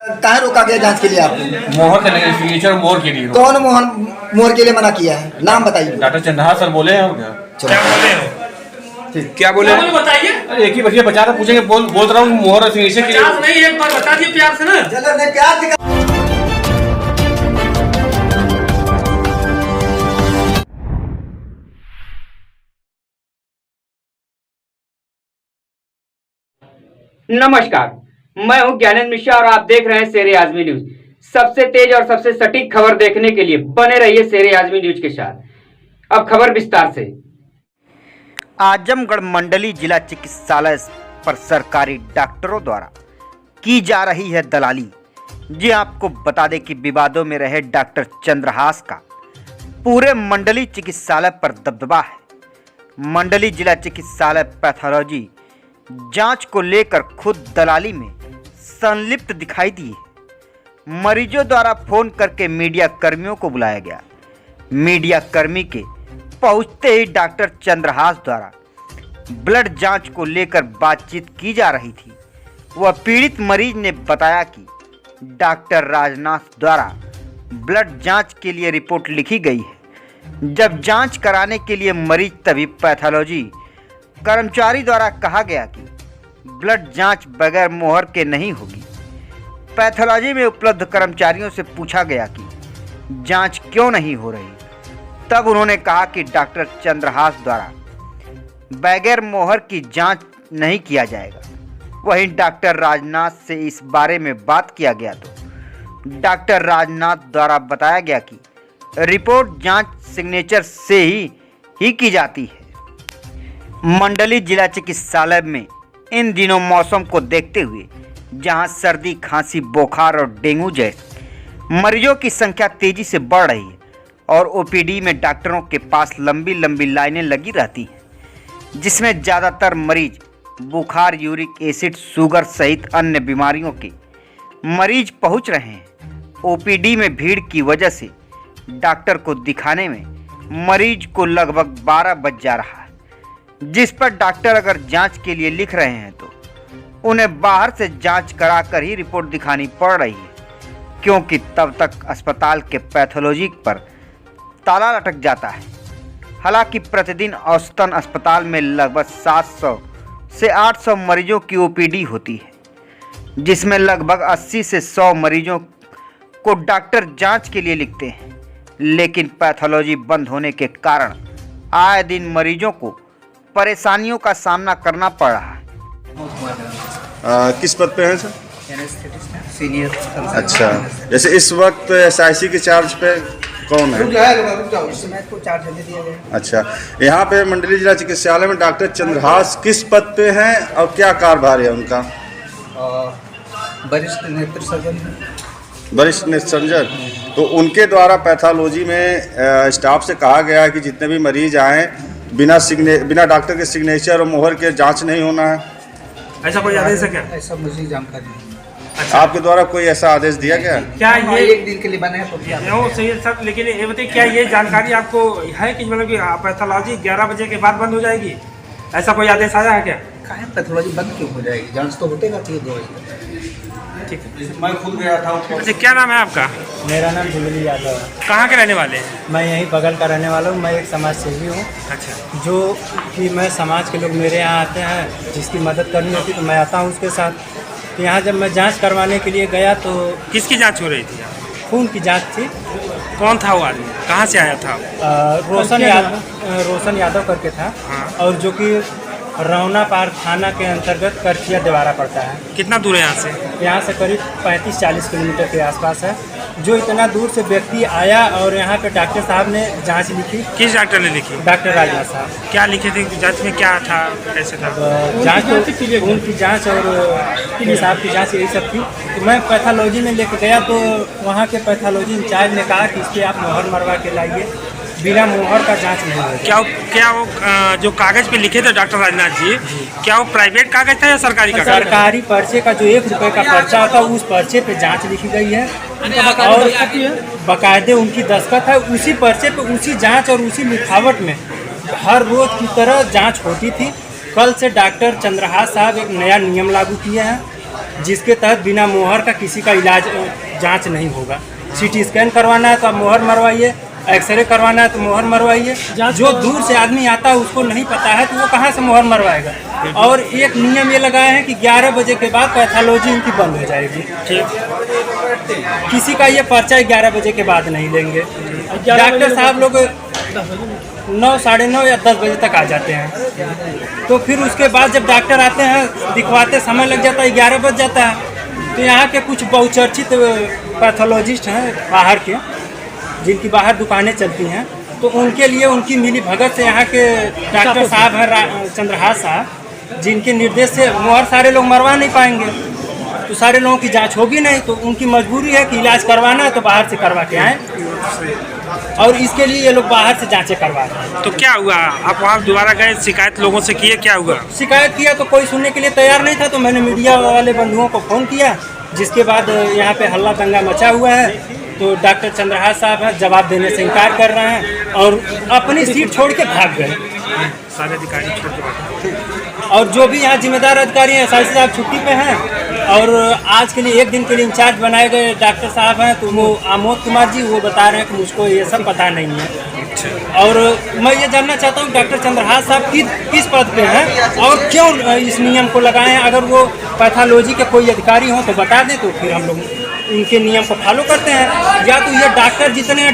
कहाँ रोका गया जांच के लिए आपको? मोहर करने के लिए, सिग्नेचर मोहर के लिए। कौन मोहर के लिए मना किया है? नाम बताइए। डॉक्टर चंद्रहास सर बोले हैं और क्या? क्या बोले हैं? क्या बोले बताइए। अरे एक ही बच्चे बचा रहा, पूछेंगे बोल रहा हूँ मोहर और सिग्नेचर के लिए। नहीं, एक बार बता दिए प्यार से ना। चलो मैं प्यार दिखा। नमस्कार, मैं हूं ज्ञानेंद्र मिश्रा और आप देख रहे हैं शेरे आजमी न्यूज। सबसे तेज और सबसे सटीक खबर देखने के लिए बने रहिए शेरे आजमी न्यूज के साथ। अब खबर विस्तार से। आजमगढ़ मंडली जिला चिकित्सालय पर सरकारी डॉक्टरों द्वारा की जा रही है दलाली। जी आपको बता दें कि विवादों में रहे डॉक्टर चंद्रहास का पूरे मंडली चिकित्सालय पर दबदबा है। मंडली जिला चिकित्सालय पैथोलॉजी जांच को लेकर खुद दलाली में संलिप्त दिखाई दिए। मरीजों द्वारा फोन करके मीडिया कर्मियों को बुलाया गया। मीडिया कर्मी के पहुंचते ही डॉक्टर चंद्रहास द्वारा ब्लड जांच को लेकर बातचीत की जा रही थी। वह पीड़ित मरीज ने बताया कि डॉक्टर राजनाथ द्वारा ब्लड जांच के लिए रिपोर्ट लिखी गई है। जब जांच कराने के लिए मरीज तभी पैथोलॉजी कर्मचारी द्वारा कहा गया कि ब्लड जांच बगैर मोहर के नहीं होगी। पैथोलॉजी में उपलब्ध कर्मचारियों से पूछा गया कि जांच क्यों नहीं हो रही। तब उन्होंने कहा कि डॉक्टर चंद्रहास द्वारा बगैर मोहर की जांच नहीं किया जाएगा। वहीं डॉक्टर राजनाथ से इस बारे में बात किया गया तो डॉक्टर राजनाथ द्वारा बताया गया कि रिपोर्ट जांच सिग्नेचर से ही की जाती है। मंडली जिला चिकित्सालय में इन दिनों मौसम को देखते हुए जहां सर्दी, खांसी, बुखार और डेंगू जैसे मरीजों की संख्या तेजी से बढ़ रही है और ओपीडी में डॉक्टरों के पास लंबी लंबी लाइनें लगी रहती हैं, जिसमें ज़्यादातर मरीज बुखार, यूरिक एसिड, शुगर सहित अन्य बीमारियों के मरीज पहुंच रहे हैं। ओपीडी में भीड़ की वजह से डॉक्टर को दिखाने में मरीज को लगभग 12 बज जा रहा है, जिस पर डॉक्टर अगर जांच के लिए लिख रहे हैं तो उन्हें बाहर से जांच कराकर ही रिपोर्ट दिखानी पड़ रही है, क्योंकि तब तक अस्पताल के पैथोलॉजी पर ताला लटक जाता है। हालांकि प्रतिदिन औसतन अस्पताल में लगभग 700 से 800 मरीजों की ओपीडी होती है, जिसमें लगभग 80 से 100 मरीजों को डॉक्टर जांच के लिए लिखते हैं। लेकिन पैथोलॉजी बंद होने के कारण आए दिन मरीजों को परेशानियों का सामना करना पड़ रहा है। किस पद पे हैं सर? सीनियर। अच्छा, जैसे इस वक्त SIC के चार्ज पे कौन है? अच्छा, यहाँ पे मंडली जिला चिकित्सालय में डॉक्टर चंद्रहास किस पद पे हैं और क्या कार्यभार है उनका? वरिष्ठ नेत्र सर्जन। वरिष्ठ नेत्र सर्जन। तो उनके द्वारा पैथोलॉजी में स्टाफ से कहा गया है कि जितने भी मरीज आए बिना डॉक्टर के सिग्नेचर और मोहर के जांच नहीं होना है। ऐसा कोई आदेश है क्या? ऐसा मुझे जानकारी नहीं। अच्छा। आपके द्वारा कोई ऐसा आदेश दिया गया? क्या ये एक दिन के लिए बने हैं तो क्या? सही है सर, लेकिन ये बताइए क्या ये जानकारी आपको है कि मतलब कि पैथोलॉजी 11 बजे के बाद बंद हो जाएगी? ऐसा कोई आदेश आया है क्या? कहाँ पैथोलॉजी बंद क्यों हो जाएगी? जांच तो होते रहती है 2 बजे। ठीक है, मैं खुद गया था। अच्छा, क्या नाम है आपका? मेरा नाम जुगली यादव है। कहाँ के रहने वाले हैं? मैं यहीं बगल का रहने वाला हूँ। मैं एक समाज सेवी हूँ। अच्छा, जो कि मैं समाज के लोग मेरे यहाँ आते हैं, जिसकी मदद करनी होती तो मैं आता हूँ उसके साथ। तो यहाँ जब मैं जांच करवाने के लिए गया तो किसकी जांच हो रही थी? खून की जांच थी। कौन था वो आदमी? कहाँ से आया था? रोशन यादव करके था। हाँ। और जो कि रौना पार थाना के अंतर्गत करचिया देवारा पड़ता है। कितना दूर है यहाँ से? यहाँ से करीब 35-40 किलोमीटर के आसपास है। जो इतना दूर से व्यक्ति आया और यहाँ पे डॉक्टर साहब ने जांच लिखी। किस डॉक्टर ने लिखी? डॉक्टर राजनाथ साहब। क्या लिखे थे जांच में? क्या था, कैसे था? जांच तो खून की जांच और पेशाब की जांच यही सब थी। तो मैं पैथोलॉजी में लेकर गया तो वहाँ के पैथोलॉजी इंचार्ज ने कहा कि इसके आप मोहर मरवा के लाइए, बिना मोहर का जांच नहीं होगा। क्या वो जो कागज पे लिखे थे डॉक्टर राजनाथ जी, क्या वो प्राइवेट कागज था या सरकारी कागज? सरकारी पर्चे का जो 1 रुपये का पर्चा होता है उस पर्चे पे जांच लिखी गई है और बाकायदे उनकी दस्तखत है। उसी पर्चे पे उसी जांच और उसी लिखावट में हर रोज की तरह जांच होती थी। कल से डॉक्टर चंद्रहास साहब एक नया नियम लागू किए हैं जिसके तहत बिना मोहर का किसी का इलाज जांच नहीं होगा। सीटी स्कैन करवाना है तो आप मोहर मरवाइए, एक्सरे करवाना है तो मोहर मरवाइए। जो दूर से आदमी आता है उसको नहीं पता है तो वो कहाँ से मोहर मरवाएगा। और एक नियम ये लगाए हैं कि 11 बजे के बाद पैथोलॉजी इनकी बंद हो जाएगी। किसी का ये पर्चा 11 बजे के बाद नहीं लेंगे। डॉक्टर साहब लोग 9, साढ़े 9 या 10 बजे तक आ जाते हैं। तो फिर उसके बाद जब डॉक्टर आते हैं दिखवाते समय लग जाता है, 11 बज जाता है। तो यहाँ के कुछ बहुचर्चित पैथोलॉजिस्ट हैं बाहर के, जिनकी बाहर दुकानें चलती हैं, तो उनके लिए उनकी मिली भगत से यहाँ के डॉक्टर साहब हैं चंद्रहास साहब, जिनके निर्देश से मोहर सारे लोग मरवा नहीं पाएंगे, तो सारे लोगों की जांच होगी नहीं। तो उनकी मजबूरी है कि इलाज करवाना है तो बाहर से करवा के आएँ, और इसके लिए ये लोग बाहर से जांचें करवा रहे हैं। तो क्या हुआ, आप वहाँ दोबारा गए, शिकायत लोगों से किए, क्या हुआ? शिकायत किया तो कोई सुनने के लिए तैयार नहीं था। तो मैंने मीडिया वाले बंधुओं को फ़ोन किया, जिसके बाद यहाँ पे हल्ला दंगा मचा हुआ है। तो डॉक्टर चंद्रहास साहब हैं, जवाब देने से इनकार कर रहे हैं और अपनी सीट छोड़ के भाग गए। सारे अधिकारी छोड़ के भाग गए। और जो भी यहाँ जिम्मेदार अधिकारी हैं, एसआईसी साहब छुट्टी पे हैं, और आज के लिए 1 दिन के लिए इंचार्ज बनाए गए डॉक्टर साहब हैं, तो वो आमोद कुमार जी, वो बता रहे हैं कि मुझको ये सब पता नहीं है। और मैं ये जानना चाहता हूँ डॉक्टर चंद्रहास साहब किस पद पे हैं और क्यों इस नियम को लगाए हैं। अगर वो पैथोलॉजी के कोई अधिकारी हों तो बता दें, तो फिर हम लोग इनके नियम को फॉलो करते हैं। या तो ये डॉक्टर जितने